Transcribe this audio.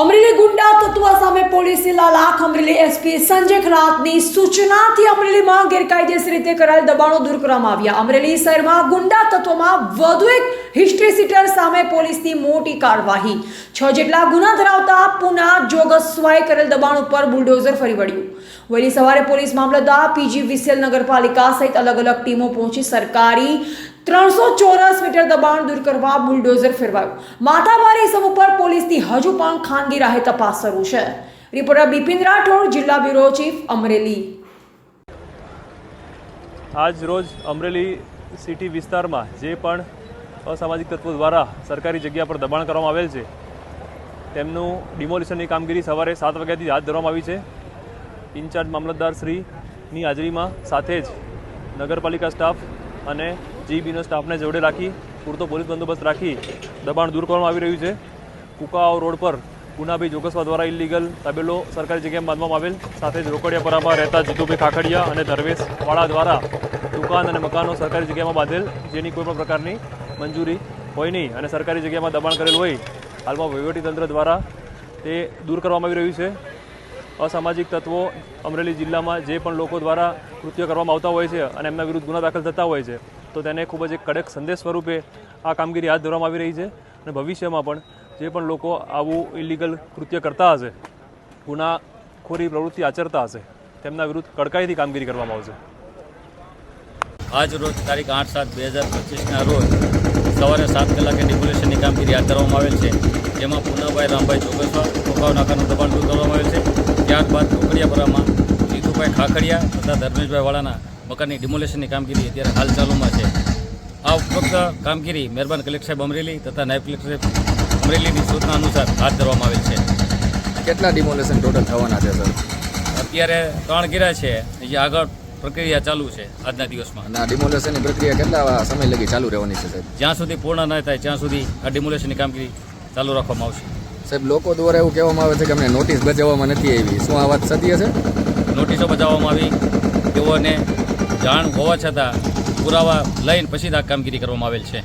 અમરેલી ગુંડા તત્વ સામે પોલીસે લાલાખ અમરેલી એસપી સંજય ખરાતની સૂચનાથી અમરેલીમાં ગેરકાયદેસર રીતે કરાયેલ દબાણો દૂર કરવામાં આવ્યા। અમરેલી શહેરમાં ગુંડા તત્વમાં વધુ એક હિસ્ટ્રી સીટર સામે પોલીસની મોટી કાર્યવાહી। 6 જેટલા ગુના ધરાવતા પુના જોગસવાએ કરેલ દબાણ ઉપર બુલડોઝર ફરી વળ્યું। વહેલી સવારે પોલીસ મામલતદાર પીજી વિસેલ નગરપાલિકા સહિત અલગ અલગ ટીમો પહોંચી સરકારી 300 ચોરસ મીટર દબાણ દૂર કરવા બુલડોઝર ફેરવાયું। માથાભારે ઇસમ ઉપર પોલીસની હજુ પણ ખાનગી રાહે તપાસ શરૂ છે। રિપોર્ટર બિપિન રાઠોડ, જિલ્લા બ્યુરો ચીફ, અમરેલી। આજ રોજ અમરેલી સિટી વિસ્તારમાં જે પણ અસામાજિક તત્વો દ્વારા સરકારી જગ્યા પર દબાણ કરવામાં આવેલ છે તેમનું ડિમોલિશનની કામગીરી સવારે 7 વાગ્યાથી હાથ ધરવામાં આવી છે। ઇન્ચાર્જ મામલતદાર શ્રીની હાજરીમાં સાથે જ નગરપાલિકા સ્ટાફ અને જીબીનો સ્ટાફને જોડે રાખી પૂરતો પોલીસ બંદોબસ્ત રાખી દબાણ દૂર કરવામાં આવી રહ્યું છે। કુકાઓ રોડ પર પુનાભાઈ જોગસવા દ્વારા ઇલીગલ તબેલો સરકારી જગ્યામાં બાંધવામાં આવેલ, સાથે જ રોકડિયાપરામાં રહેતા જીતુભાઈ ખાખડિયા અને ધર્મેશવાળા દ્વારા દુકાન અને મકાનો સરકારી જગ્યામાં બાંધેલ, જેની કોઈપણ પ્રકારની મંજૂરી હોય નહીં અને સરકારી જગ્યામાં દબાણ કરેલ હોય હાલમાં વહીવટીતંત્ર દ્વારા તે દૂર કરવામાં આવી રહ્યું છે। અસામાજિક તત્વો અમરેલી જિલ્લામાં જે પણ લોકો દ્વારા કૃત્ય કરવામાં આવતા હોય છે અને એમના વિરુદ્ધ ગુના દાખલ થતા હોય છે તો તેને ખૂબ જ એક કડક સંદેશ સ્વરૂપે આ કામગીરી હાથ ધરવામાં આવી રહી છે અને ભવિષ્યમાં પણ જે પણ લોકો આવું ઇલીગલ કૃત્ય કરતા હશે, ગુનાખોરી પ્રવૃત્તિ આચરતા હશે, તેમના વિરુદ્ધ કડકાઈથી કામગીરી કરવામાં આવશે। આજ રોજ તારીખ 8/7/2025ના રોજ સવારે 7 કલાકે ડિમોલિશનની કામગીરી હાથ ધરવામાં આવેલ છે, જેમાં પુનાભાઈ રામભાઈ જોગસવા કોકાવ નાકાનું દબાણ દૂર કરવામાં આવેલ છે। ત્યારબાદ રોકડિયાપરામાં જીતુભાઈ ખાખડિયા તથા ધર્મેશભાઈ વાળાના મકાનની ડિમોલિશનની કામગીરી અત્યારે હાલ ચાલુમાં છે। આ ઉપરોક્ત કામગીરી મહેરબાન કલેક્ટર સાહેબ અમરેલી તથા નાયબ કલેક્ટર સાહેબ અમરેલીની સૂચના અનુસાર હાથ ધરવામાં આવેલ છે। કેટલા ડિમોલેશન ટોટલ થવાના છે સર? અત્યારે 3 ગીરા છે, જે આગળ પ્રક્રિયા ચાલુ છે આજના દિવસમાં। અને આ ડિમોલેશનની પ્રક્રિયા કેટલા સમય લગી ચાલુ રહેવાની છે સાહેબ? જ્યાં સુધી પૂર્ણ ન થાય ત્યાં સુધી આ ડિમોલેશનની કામગીરી ચાલુ રાખવામાં આવશે। સાહેબ, લોકો દ્વારા એવું કહેવામાં આવે છે કે અમને નોટિસ બજાવવામાં નથી આવી, શું આ વાત સત્ય છે? નોટિસો બજાવવામાં આવી, તેઓને જાણ હોવા છતાં પુરાવા લઈને પછી જ આ કામગીરી કરવામાં આવેલ છે।